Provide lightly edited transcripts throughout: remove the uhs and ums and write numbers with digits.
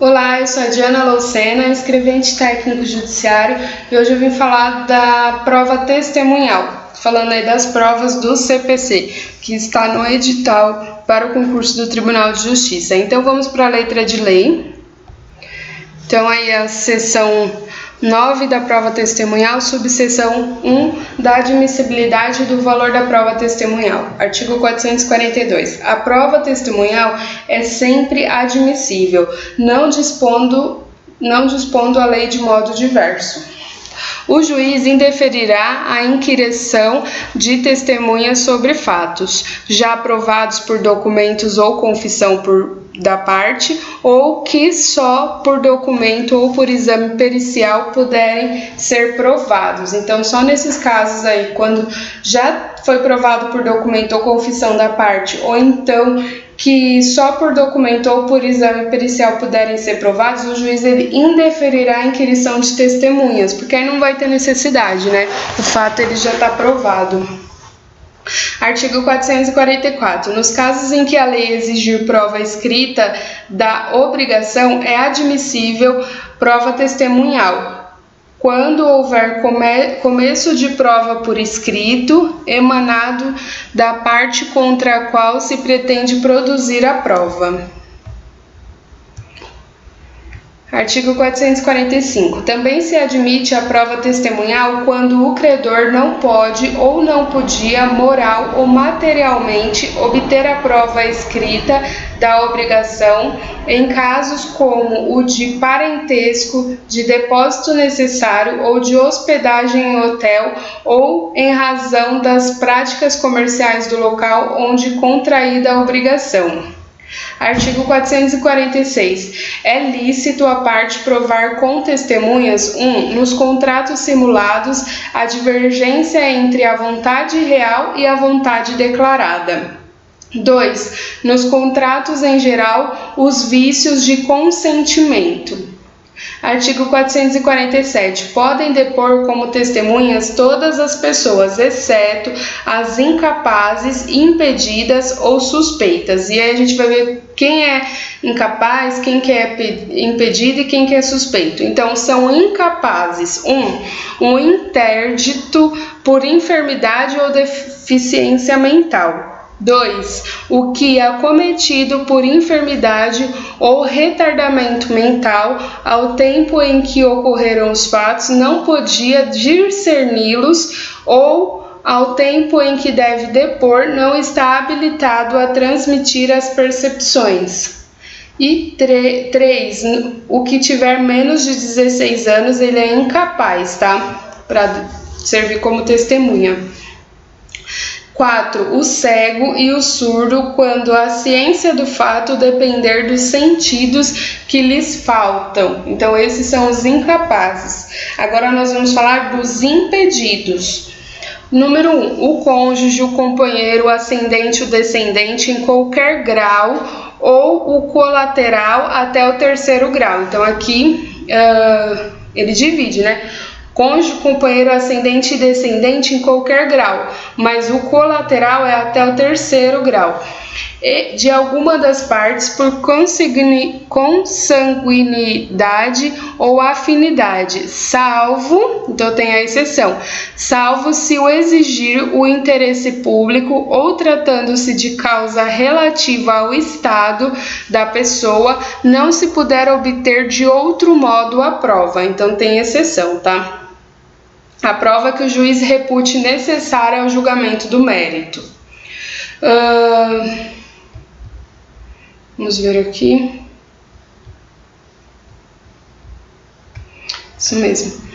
Olá, eu sou a Diana Lucena, escrevente técnico judiciário, e hoje eu vim falar da prova testemunhal, falando aí das provas do CPC, que está no edital para o concurso do Tribunal de Justiça. Então vamos para a letra de lei. Então aí a seção 9 da prova testemunhal, subseção 1 da admissibilidade do valor da prova testemunhal. Artigo 442. A prova testemunhal é sempre admissível, não dispondo a lei de modo diverso. O juiz indeferirá a inquirição de testemunhas sobre fatos, já provados por documentos ou confissão da parte, ou que só por documento ou por exame pericial puderem ser provados. Então, só nesses casos aí, quando já foi provado por documento ou confissão da parte, ou então que só por documento ou por exame pericial puderem ser provados, o juiz ele indeferirá a inquirição de testemunhas, porque aí não vai ter necessidade, né? O fato ele já está provado. Artigo 444. Nos casos em que a lei exigir prova escrita da obrigação, é admissível prova testemunhal, quando houver começo de prova por escrito, emanado da parte contra a qual se pretende produzir a prova. Artigo 445. Também se admite a prova testemunhal quando o credor não pode ou não podia, moral ou materialmente, obter a prova escrita da obrigação, em casos como o de parentesco, de depósito necessário ou de hospedagem em hotel, ou em razão das práticas comerciais do local onde contraída a obrigação. Artigo 446. É lícito a parte provar com testemunhas: 1. Nos contratos simulados, a divergência entre a vontade real e a vontade declarada. 2. Nos contratos em geral, os vícios de consentimento. Artigo 447. Podem depor como testemunhas todas as pessoas, exceto as incapazes, impedidas ou suspeitas. E aí a gente vai ver quem é incapaz, quem que é impedido e quem que é suspeito. Então, são incapazes: 1. Um interdito por enfermidade ou deficiência mental. 2. O que é cometido por enfermidade ou retardamento mental ao tempo em que ocorreram os fatos não podia discerni-los, ou ao tempo em que deve depor não está habilitado a transmitir as percepções. E 3. O que tiver menos de 16 anos, ele é incapaz, tá? Para servir como testemunha. 4. O cego e o surdo, quando a ciência do fato depender dos sentidos que lhes faltam. Então, esses são os incapazes. Agora nós vamos falar dos impedidos. Número 1. O cônjuge, o companheiro, o ascendente, o descendente em qualquer grau, ou o colateral até o 3º grau. Então, aqui ele divide, né? Cônjuge, companheiro, ascendente e descendente em qualquer grau, mas o colateral é até o 3º grau. E de alguma das partes por consanguinidade ou afinidade, salvo, então tem a exceção, salvo se o exigir o interesse público ou tratando-se de causa relativa ao estado da pessoa, não se puder obter de outro modo a prova. Então tem exceção, tá? A prova que o juiz repute necessária ao julgamento do mérito. Vamos ver aqui. Isso mesmo.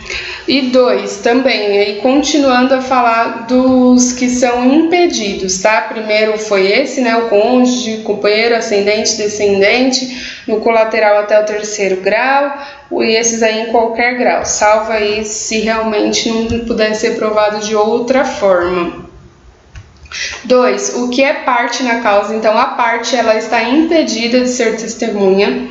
E 2, também, aí continuando a falar dos que são impedidos, tá? Primeiro foi esse, né? O cônjuge, companheiro, ascendente, descendente, no colateral até o 3º grau, e esses aí em qualquer grau, salvo aí se realmente não puder ser provado de outra forma. 2. O que é parte na causa, então a parte ela está impedida de ser testemunha.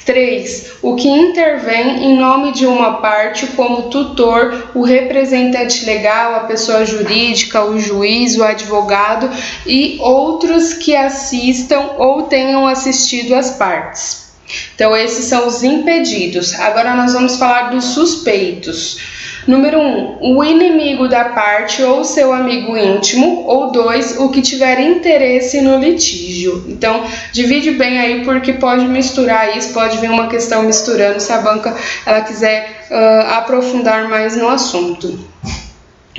3. O que intervém em nome de uma parte, como tutor, o representante legal, a pessoa jurídica, o juiz, o advogado e outros que assistam ou tenham assistido as partes. Então, esses são os impedidos. Agora nós vamos falar dos suspeitos. Número 1, o inimigo da parte ou seu amigo íntimo. Ou 2, o que tiver interesse no litígio. Então, divide bem aí, porque pode misturar isso, pode vir uma questão misturando se a banca ela quiser aprofundar mais no assunto.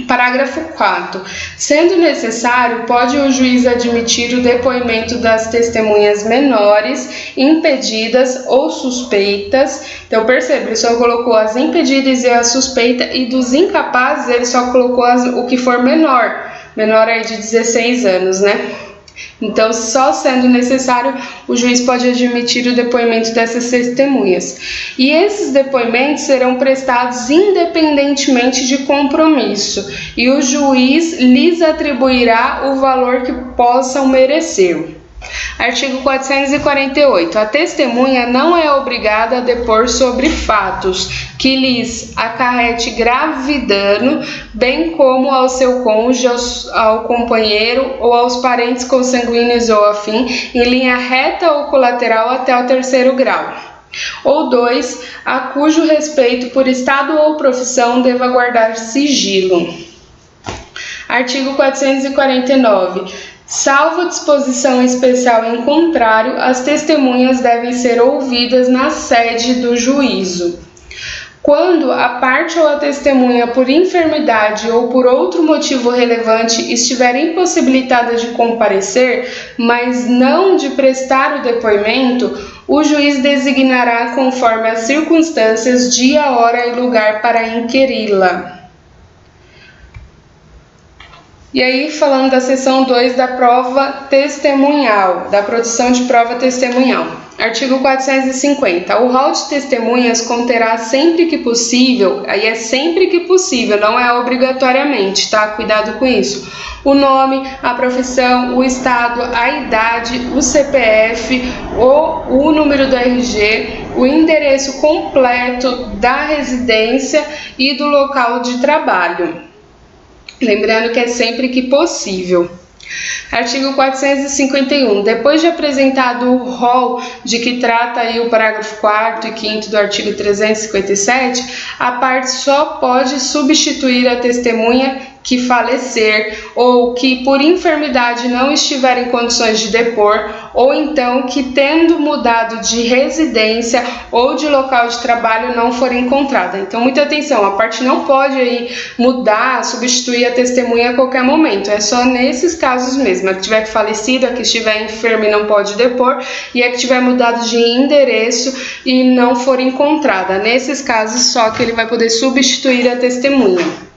Parágrafo 4. Sendo necessário, pode o juiz admitir o depoimento das testemunhas menores, impedidas ou suspeitas. Então, perceba, ele só colocou as impedidas e a suspeita, e dos incapazes ele só colocou o que for menor aí de 16 anos, né? Então, só sendo necessário, o juiz pode admitir o depoimento dessas testemunhas. E esses depoimentos serão prestados independentemente de compromisso, e o juiz lhes atribuirá o valor que possam merecer. Artigo 448. A testemunha não é obrigada a depor sobre fatos que lhes acarrete grave dano, bem como ao seu cônjuge, ao companheiro ou aos parentes consanguíneos ou afim, em linha reta ou colateral até o 3º grau. Ou 2, a cujo respeito por estado ou profissão deva guardar sigilo. Artigo 449. Salvo disposição especial em contrário, as testemunhas devem ser ouvidas na sede do juízo. Quando a parte ou a testemunha, por enfermidade ou por outro motivo relevante, estiver impossibilitada de comparecer, mas não de prestar o depoimento, o juiz designará, conforme as circunstâncias, dia, hora e lugar para inquiri-la. E aí, falando da seção 2 da prova testemunhal, da produção de prova testemunhal. Artigo 450. O rol de testemunhas conterá sempre que possível, aí é sempre que possível, não é obrigatoriamente, tá? Cuidado com isso. O nome, a profissão, o estado, a idade, o CPF, o número do RG, o endereço completo da residência e do local de trabalho. Lembrando que é sempre que possível. Artigo 451. Depois de apresentado o rol de que trata aí o parágrafo 4º e 5º do artigo 357, a parte só pode substituir a testemunha que falecer, ou que por enfermidade não estiver em condições de depor, ou então que, tendo mudado de residência ou de local de trabalho, não for encontrada. Então, muita atenção, a parte não pode aí mudar, substituir a testemunha a qualquer momento, é só nesses casos mesmo, a que tiver falecido, a que estiver enferma e não pode depor, e a que tiver mudado de endereço e não for encontrada. Nesses casos, só que ele vai poder substituir a testemunha.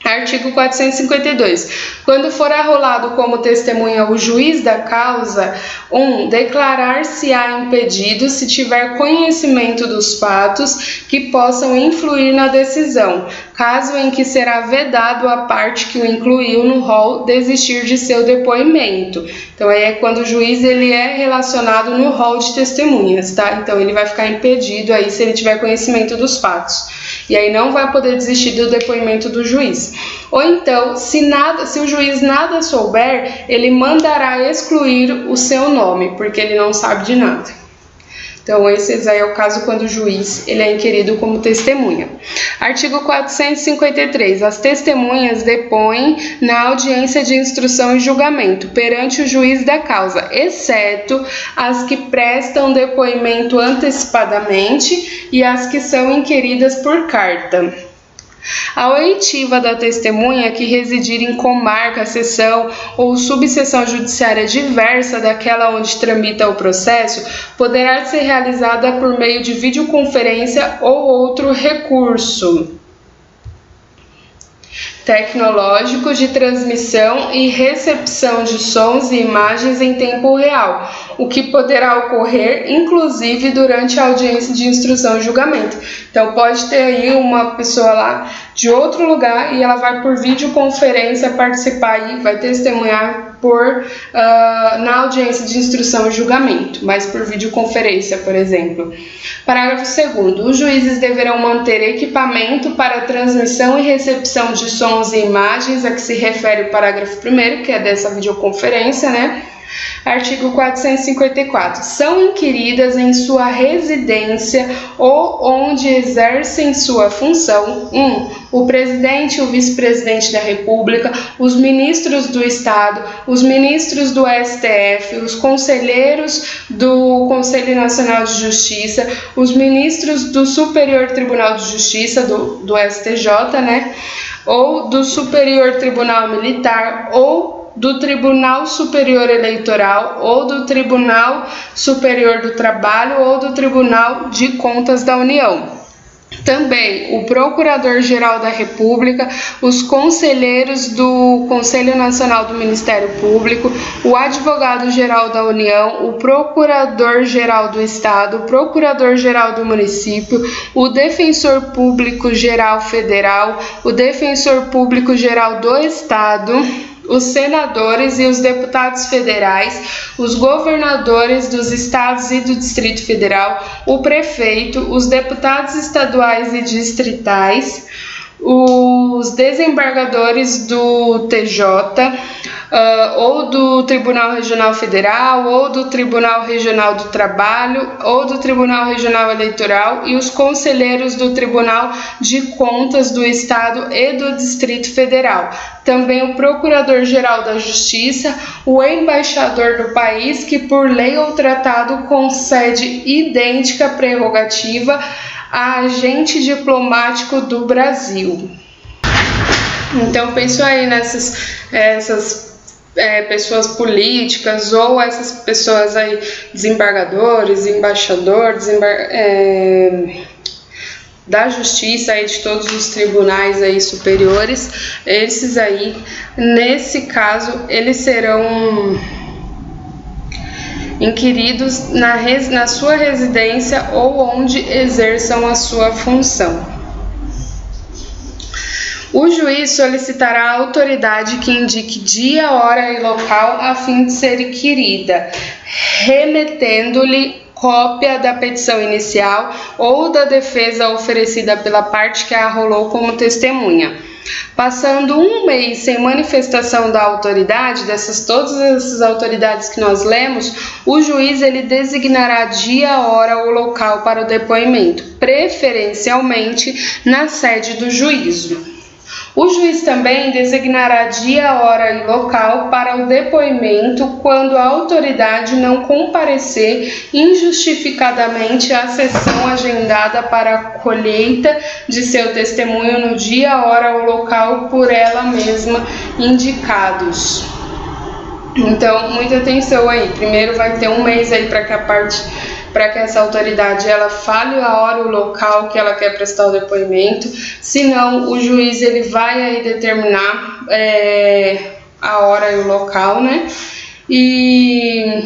Artigo 452. Quando for arrolado como testemunha o juiz da causa, 1. Declarar-se-á impedido se tiver conhecimento dos fatos que possam influir na decisão, caso em que será vedado a parte que o incluiu no rol desistir de seu depoimento. Então, aí é quando o juiz ele é relacionado no rol de testemunhas, tá? Então, ele vai ficar impedido aí se ele tiver conhecimento dos fatos. E aí não vai poder desistir do depoimento do juiz. Ou então, se o juiz nada souber, ele mandará excluir o seu nome, porque ele não sabe de nada. Então, esse aí é o caso quando o juiz ele é inquirido como testemunha. Artigo 453. As testemunhas depõem na audiência de instrução e julgamento perante o juiz da causa, exceto as que prestam depoimento antecipadamente e as que são inquiridas por carta. A oitiva da testemunha que residir em comarca, seção ou subseção judiciária diversa daquela onde tramita o processo poderá ser realizada por meio de videoconferência ou outro recurso tecnológico de transmissão e recepção de sons e imagens em tempo real, o que poderá ocorrer, inclusive, durante a audiência de instrução e julgamento. Então, pode ter aí uma pessoa lá de outro lugar e ela vai por videoconferência participar aí, vai testemunhar na audiência de instrução e julgamento, mas por videoconferência, por exemplo. Parágrafo 2º. Os juízes deverão manter equipamento para transmissão e recepção de sons e imagens a que se refere o parágrafo 1º, que é dessa videoconferência, né? Artigo 454. São inquiridas em sua residência ou onde exercem sua função: 1. O presidente e o vice-presidente da República, os ministros do Estado, os ministros do STF, os conselheiros do Conselho Nacional de Justiça, os ministros do Superior Tribunal de Justiça, do STJ, né? Ou do Superior Tribunal Militar, ou do Tribunal Superior Eleitoral, ou do Tribunal Superior do Trabalho, ou do Tribunal de Contas da União. Também o Procurador-Geral da República, os conselheiros do Conselho Nacional do Ministério Público, o Advogado-Geral da União, o Procurador-Geral do Estado, o Procurador-Geral do Município, o Defensor Público-Geral Federal, o Defensor Público-Geral do Estado, os senadores e os deputados federais, os governadores dos estados e do Distrito Federal, o prefeito, os deputados estaduais e distritais, os desembargadores do TJ, ou do Tribunal Regional Federal, ou do Tribunal Regional do Trabalho, ou do Tribunal Regional Eleitoral e os conselheiros do Tribunal de Contas do Estado e do Distrito Federal. Também o Procurador-Geral da Justiça, o embaixador do país que por lei ou tratado concede idêntica prerrogativa a agente diplomático do Brasil. Então, penso aí nessas pessoas políticas ou essas pessoas aí, desembargadores, embaixadores, da justiça aí, de todos os tribunais aí superiores, esses aí, nesse caso, eles serão inquiridos na sua residência ou onde exerçam a sua função. O juiz solicitará a autoridade que indique dia, hora e local a fim de ser inquirida, remetendo-lhe cópia da petição inicial ou da defesa oferecida pela parte que a arrolou como testemunha. Passando um mês sem manifestação da autoridade, todas essas autoridades que nós lemos, o juiz ele designará dia, hora ou local para o depoimento, preferencialmente na sede do juízo. O juiz também designará dia, hora e local para o depoimento quando a autoridade não comparecer injustificadamente à sessão agendada para a colheita de seu testemunho no dia, hora ou local por ela mesma indicados. Então, muita atenção aí. Primeiro vai ter um mês aí para que essa autoridade ela fale a hora e o local que ela quer prestar o depoimento, senão o juiz ele vai aí determinar a hora e o local, né? E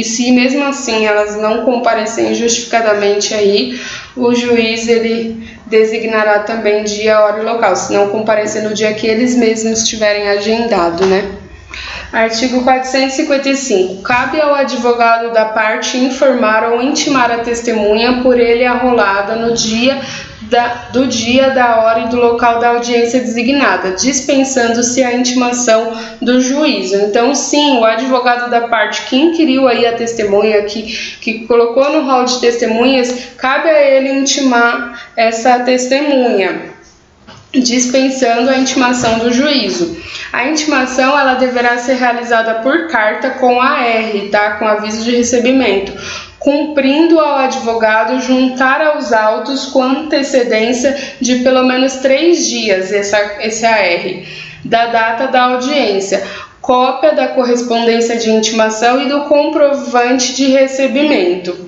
se mesmo assim elas não comparecerem justificadamente aí, o juiz ele designará também dia, hora e local, se não comparecer no dia que eles mesmos tiverem agendado, né? Artigo 455. Cabe ao advogado da parte informar ou intimar a testemunha por ele arrolada no dia, da hora e do local da audiência designada, dispensando-se a intimação do juízo. Então, sim, o advogado da parte que inquiriu aí a testemunha, que colocou no rol de testemunhas, cabe a ele intimar essa testemunha, dispensando a intimação do juízo. A intimação ela deverá ser realizada por carta com AR, tá? Com aviso de recebimento, cumprindo ao advogado juntar aos autos com antecedência de pelo menos 3 dias esse AR, da data da audiência, cópia da correspondência de intimação e do comprovante de recebimento.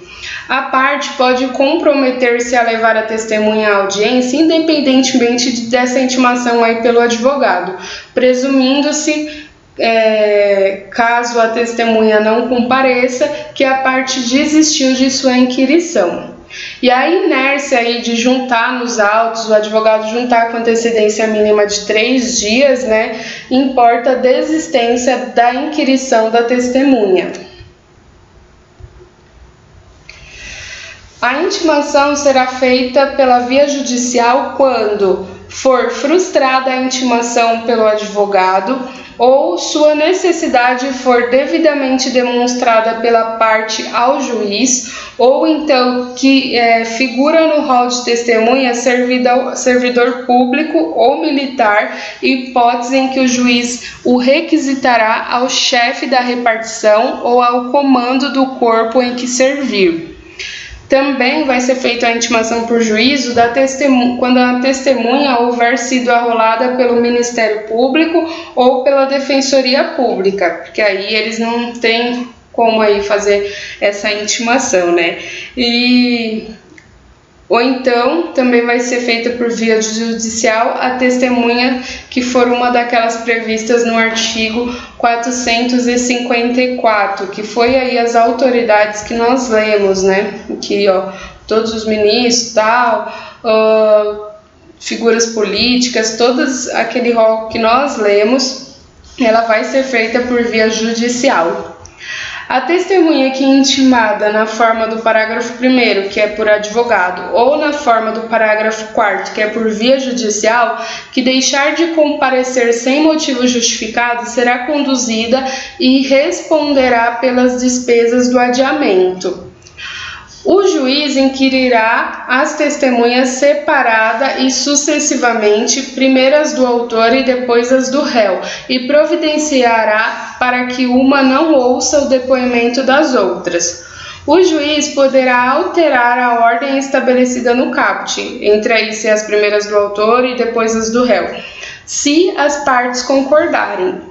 A parte pode comprometer-se a levar a testemunha à audiência, independentemente dessa intimação aí pelo advogado, presumindo-se, caso a testemunha não compareça, que a parte desistiu de sua inquirição. E a inércia aí de juntar nos autos, o advogado juntar com antecedência mínima de 3 dias, né, importa a desistência da inquirição da testemunha. A intimação será feita pela via judicial quando for frustrada a intimação pelo advogado, ou sua necessidade for devidamente demonstrada pela parte ao juiz, ou então que figura no rol de testemunha servidor público ou militar, hipótese em que o juiz o requisitará ao chefe da repartição ou ao comando do corpo em que servir. Também vai ser feita a intimação por juízo quando a testemunha houver sido arrolada pelo Ministério Público ou pela Defensoria Pública, porque aí eles não têm como aí fazer essa intimação, né? Ou então, também vai ser feita por via judicial a testemunha que for uma daquelas previstas no artigo 454, que foi aí as autoridades que nós lemos, né? Que, todos os ministros, figuras políticas, todos aquele rol que nós lemos, ela vai ser feita por via judicial. A testemunha que é intimada na forma do parágrafo 1º, que é por advogado, ou na forma do parágrafo 4º, que é por via judicial, que deixar de comparecer sem motivo justificado, será conduzida e responderá pelas despesas do adiamento. O juiz inquirirá as testemunhas separada e sucessivamente, primeiro as do autor e depois as do réu, e providenciará para que uma não ouça o depoimento das outras. O juiz poderá alterar a ordem estabelecida no caput, entre aí ser as primeiras do autor e depois as do réu, se as partes concordarem.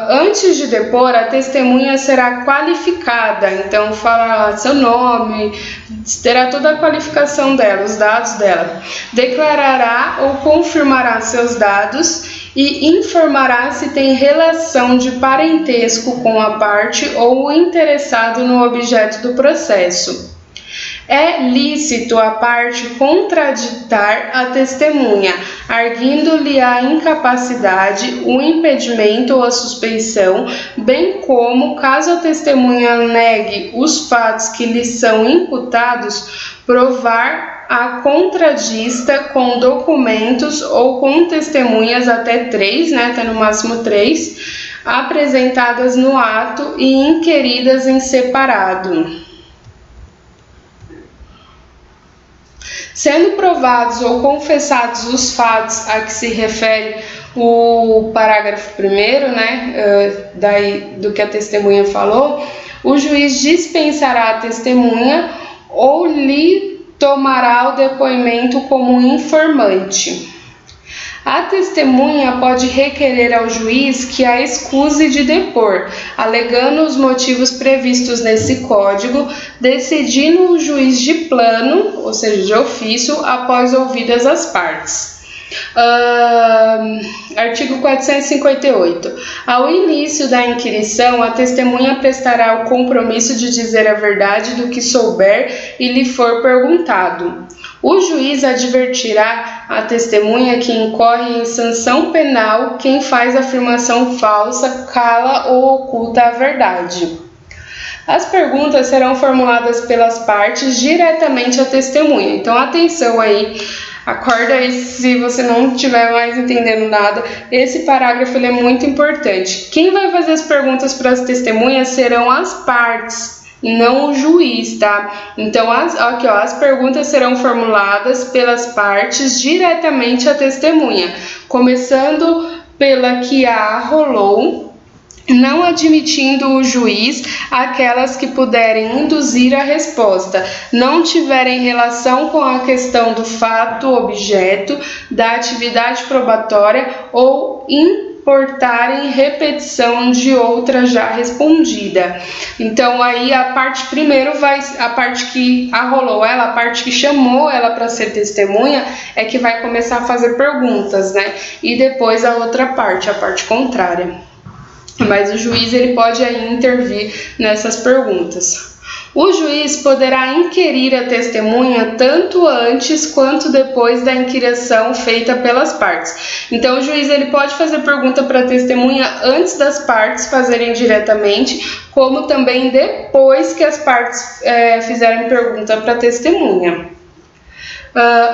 Antes de depor, a testemunha será qualificada, então fala seu nome, terá toda a qualificação dela, os dados dela, declarará ou confirmará seus dados e informará se tem relação de parentesco com a parte ou o interessado no objeto do processo. É lícito a parte contraditar a testemunha, arguindo-lhe a incapacidade, o impedimento ou a suspeição, bem como, caso a testemunha negue os fatos que lhe são imputados, provar a contradista com documentos ou com testemunhas até 3, até no máximo 3, apresentadas no ato e inquiridas em separado. Sendo provados ou confessados os fatos a que se refere o parágrafo 1º, daí do que a testemunha falou, o juiz dispensará a testemunha ou lhe tomará o depoimento como informante. A testemunha pode requerer ao juiz que a escuse de depor, alegando os motivos previstos nesse código, decidindo o juiz de plano, ou seja, de ofício, após ouvidas as partes. Artigo 458. Ao início da inquirição, a testemunha prestará o compromisso de dizer a verdade do que souber e lhe for perguntado. O juiz advertirá a testemunha que incorre em sanção penal quem faz afirmação falsa, cala ou oculta a verdade. As perguntas serão formuladas pelas partes diretamente à testemunha. Então, atenção aí, acorda aí se você não estiver mais entendendo nada. Esse parágrafo ele é muito importante. Quem vai fazer as perguntas para as testemunhas serão as partes, e não o juiz, tá? Então, as perguntas serão formuladas pelas partes diretamente à testemunha, começando pela que a arrolou, não admitindo o juiz aquelas que puderem induzir a resposta, não tiverem relação com a questão do fato objeto, da atividade probatória ou importarem repetição de outra já respondida. Então aí a parte primeiro a parte que arrolou ela, a parte que chamou ela para ser testemunha é que vai começar a fazer perguntas, E depois a outra parte, a parte contrária. Mas o juiz ele pode aí intervir nessas perguntas. O juiz poderá inquirir a testemunha tanto antes quanto depois da inquirição feita pelas partes. Então, o juiz ele pode fazer pergunta para a testemunha antes das partes fazerem diretamente, como também depois que as partes fizerem pergunta para a testemunha.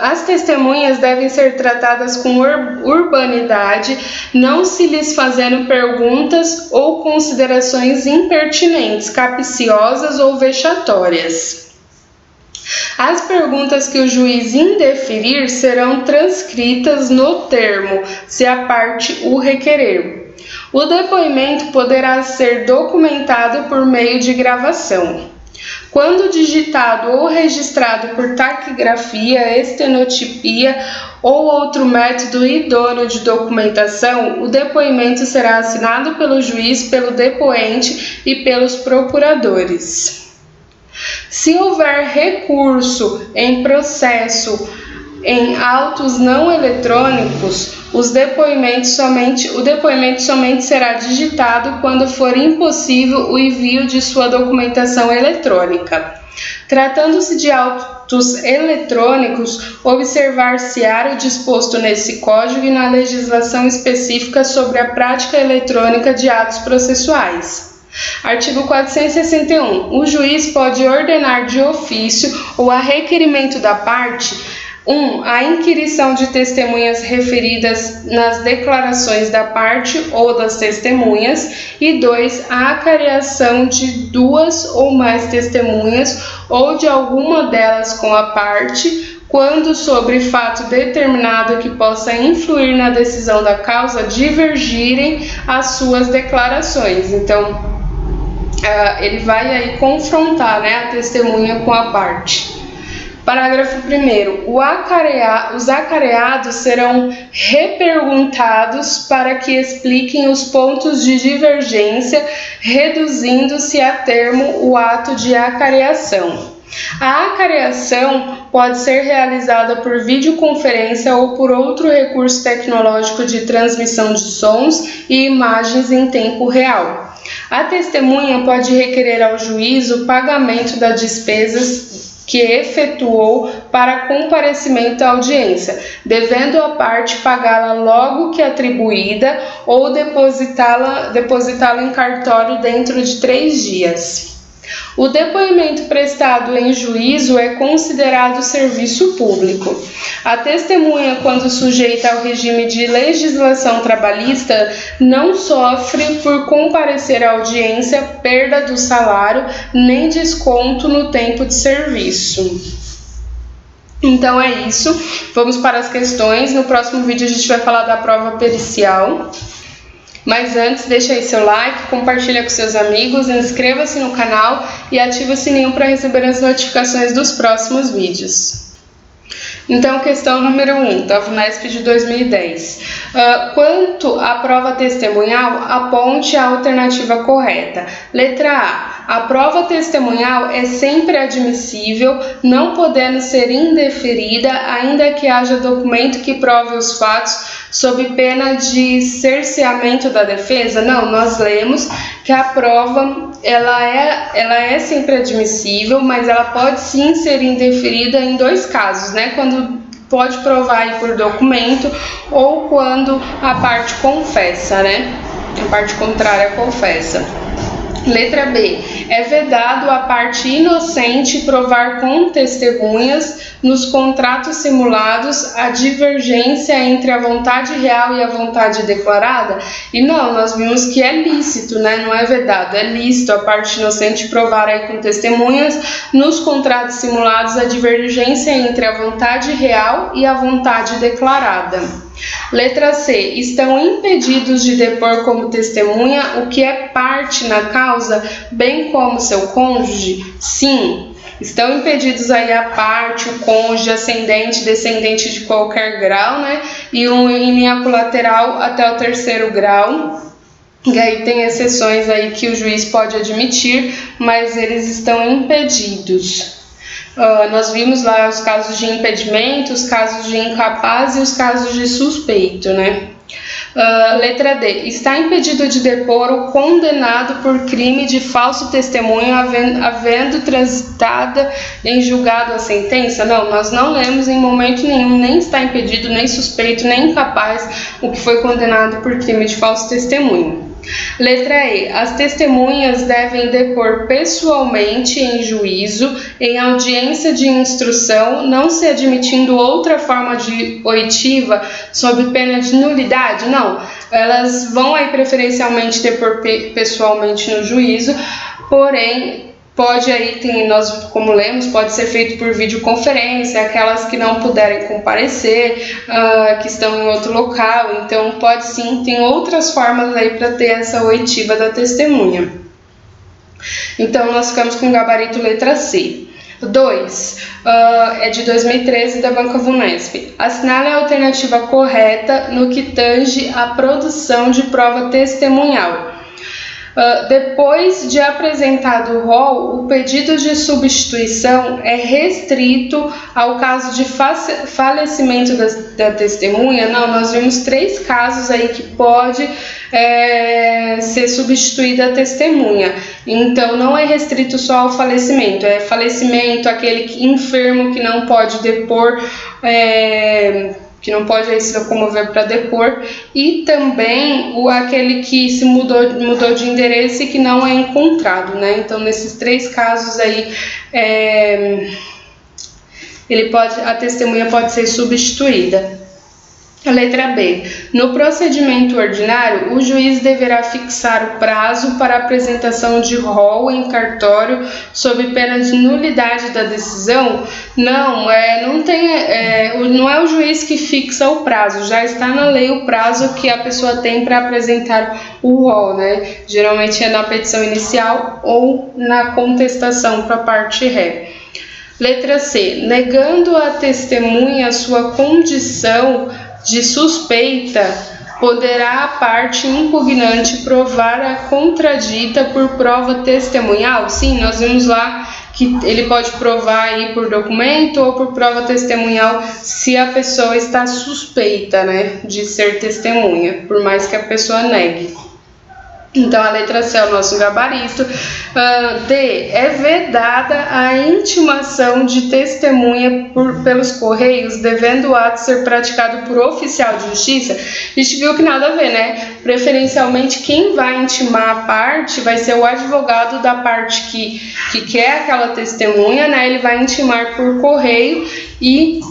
As testemunhas devem ser tratadas com urbanidade, não se lhes fazendo perguntas ou considerações impertinentes, capciosas ou vexatórias. As perguntas que o juiz indeferir serão transcritas no termo, se a parte o requerer. O depoimento poderá ser documentado por meio de gravação. Quando digitado ou registrado por taquigrafia, estenotipia ou outro método idôneo de documentação, o depoimento será assinado pelo juiz, pelo depoente e pelos procuradores. Se houver recurso em processo em autos não eletrônicos, o depoimento somente será digitado quando for impossível o envio de sua documentação eletrônica. Tratando-se de autos eletrônicos, observar-se-á o disposto nesse Código e na legislação específica sobre a prática eletrônica de atos processuais. Artigo 461. O juiz pode ordenar de ofício ou a requerimento da parte 1. A inquirição de testemunhas referidas nas declarações da parte ou das testemunhas e 2. A acareação de duas ou mais testemunhas ou de alguma delas com a parte, quando sobre fato determinado que possa influir na decisão da causa divergirem as suas declarações. Então, ele vai aí confrontar, a testemunha com a parte. Parágrafo 1º. Os acareados serão reperguntados para que expliquem os pontos de divergência, reduzindo-se a termo o ato de acareação. A acareação pode ser realizada por videoconferência ou por outro recurso tecnológico de transmissão de sons e imagens em tempo real. A testemunha pode requerer ao juiz o pagamento das despesas que efetuou para comparecimento à audiência, devendo a parte pagá-la logo que atribuída ou depositá-la em cartório dentro de 3 dias. O depoimento prestado em juízo é considerado serviço público. A testemunha, quando sujeita ao regime de legislação trabalhista, não sofre por comparecer à audiência perda do salário nem desconto no tempo de serviço. Então é isso. Vamos para as questões. No próximo vídeo a gente vai falar da prova pericial. Mas antes, deixa aí seu like, compartilha com seus amigos, inscreva-se no canal e ativa o sininho para receber as notificações dos próximos vídeos. Então, questão número 1, da VUNESP de 2010. Quanto à prova testemunhal, aponte a alternativa correta. Letra A. A prova testemunhal é sempre admissível, não podendo ser indeferida, ainda que haja documento que prove os fatos sob pena de cerceamento da defesa? Não, nós lemos que a prova ela é sempre admissível, mas ela pode sim ser indeferida em 2 casos, Quando pode provar aí por documento ou quando a parte confessa, A parte contrária confessa. Letra B. É vedado à parte inocente provar com testemunhas nos contratos simulados a divergência entre a vontade real e a vontade declarada? E não, nós vimos que é lícito, Não é vedado, é lícito a parte inocente provar aí com testemunhas nos contratos simulados a divergência entre a vontade real e a vontade declarada. Letra C. Estão impedidos de depor como testemunha o que é parte na causa, bem como seu cônjuge? Sim. Estão impedidos aí a parte, o cônjuge, ascendente, descendente de qualquer grau, E em linha colateral até o 3º grau. E aí tem exceções aí que o juiz pode admitir, mas eles estão impedidos. Nós vimos lá os casos de impedimento, os casos de incapaz e os casos de suspeito, Letra D. Está impedido de depor o condenado por crime de falso testemunho, havendo transitada em julgado a sentença? Não, nós não lemos em momento nenhum, nem está impedido, nem suspeito, nem incapaz o que foi condenado por crime de falso testemunho. Letra E. As testemunhas devem depor pessoalmente em juízo, em audiência de instrução, não se admitindo outra forma de oitiva sob pena de nulidade? Não. Elas vão aí preferencialmente depor pessoalmente no juízo, porém pode aí, nós como lemos, pode ser feito por videoconferência, aquelas que não puderem comparecer, que estão em outro local, então pode sim, tem outras formas aí para ter essa oitiva da testemunha. Então nós ficamos com o gabarito letra C. 2. É de 2013 da Banca Vunesp. Assinale a alternativa correta no que tange à produção de prova testemunhal. Depois de apresentado o rol, o pedido de substituição é restrito ao caso de falecimento da testemunha? Não, nós vimos 3 casos aí que pode ser substituída a testemunha. Então, não é restrito só ao falecimento. É falecimento, aquele enfermo que não pode depor, que não pode aí se locomover para depor, e também aquele que se mudou de endereço e que não é encontrado, né? Então, nesses 3 casos aí, a testemunha pode ser substituída. A letra B. No procedimento ordinário, o juiz deverá fixar o prazo para apresentação de rol em cartório sob pena de nulidade da decisão? Não, não é o juiz que fixa o prazo, já está na lei o prazo que a pessoa tem para apresentar o rol, né? Geralmente é na petição inicial ou na contestação para a parte ré. Letra C. Negando à testemunha sua condição de suspeita, poderá a parte impugnante provar a contradita por prova testemunhal? Sim, nós vimos lá que ele pode provar aí por documento ou por prova testemunhal se a pessoa está suspeita, né, de ser testemunha, por mais que a pessoa negue. Então, a letra C é o nosso gabarito. D. É vedada a intimação de testemunha pelos correios, devendo o ato ser praticado por oficial de justiça. A gente viu que nada a ver, né? Preferencialmente, quem vai intimar a parte vai ser o advogado da parte que quer aquela testemunha, né? Ele vai intimar por correio e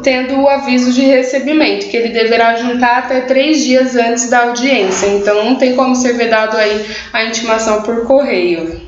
tendo o aviso de recebimento, que ele deverá juntar até 3 dias antes da audiência. Então, não tem como ser vedado aí a intimação por correio.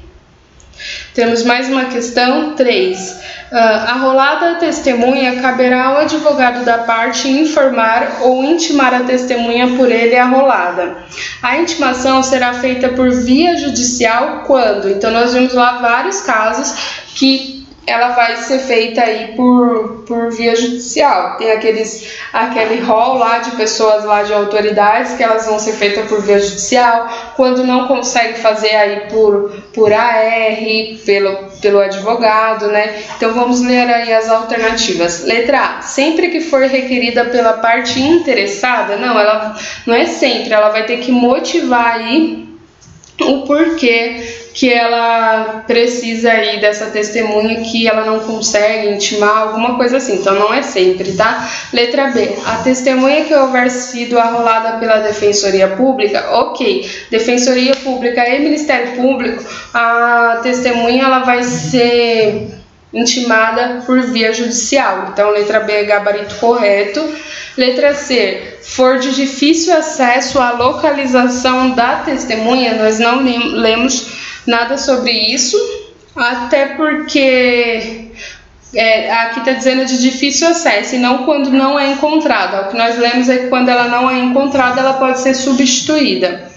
Temos mais uma questão, 3. Arrolada a testemunha, caberá ao advogado da parte informar ou intimar a testemunha por ele arrolada. A intimação será feita por via judicial quando? Então, nós vimos lá vários casos que ela vai ser feita aí por via judicial. Tem aquele rol lá de pessoas lá de autoridades que elas vão ser feitas por via judicial, quando não consegue fazer aí por AR, pelo advogado, né? Então vamos ler aí as alternativas. Letra A. Sempre que for requerida pela parte interessada? Não, ela não é sempre, ela vai ter que motivar aí o porquê que ela precisa aí dessa testemunha, que ela não consegue intimar, alguma coisa assim. Então não é sempre, tá? Letra B. A testemunha que houver sido arrolada pela Defensoria Pública, ok. Defensoria Pública e Ministério Público, a testemunha ela vai ser intimada por via judicial. Então, letra B é gabarito correto. Letra C, for de difícil acesso à localização da testemunha, nós não lemos nada sobre isso, até porque aqui está dizendo de difícil acesso e não quando não é encontrada. O que nós lemos é que quando ela não é encontrada, ela pode ser substituída.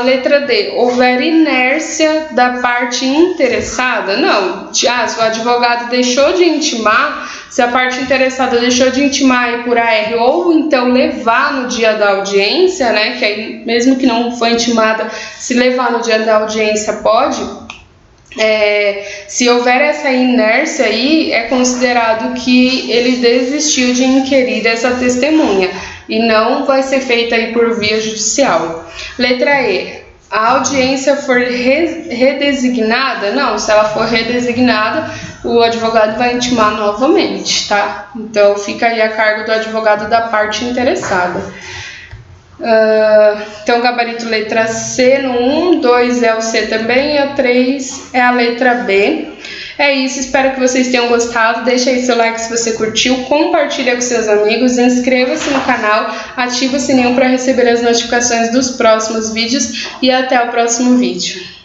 Letra D. Houver inércia da parte interessada? Não. Se o advogado deixou de intimar, se a parte interessada deixou de intimar aí por AR ou então levar no dia da audiência, né? Que aí, mesmo que não foi intimada, se levar no dia da audiência pode. Se houver essa inércia aí, é considerado que ele desistiu de inquirir essa testemunha e não vai ser feita aí por via judicial. Letra E. A audiência for redesignada? Não, se ela for redesignada, o advogado vai intimar novamente, tá? Então fica aí a cargo do advogado da parte interessada. Então, gabarito letra C no 1, 2 é o C também, e a 3 é a letra B. É isso, espero que vocês tenham gostado. Deixa aí seu like se você curtiu, compartilha com seus amigos, inscreva-se no canal, ativa o sininho para receber as notificações dos próximos vídeos e até o próximo vídeo.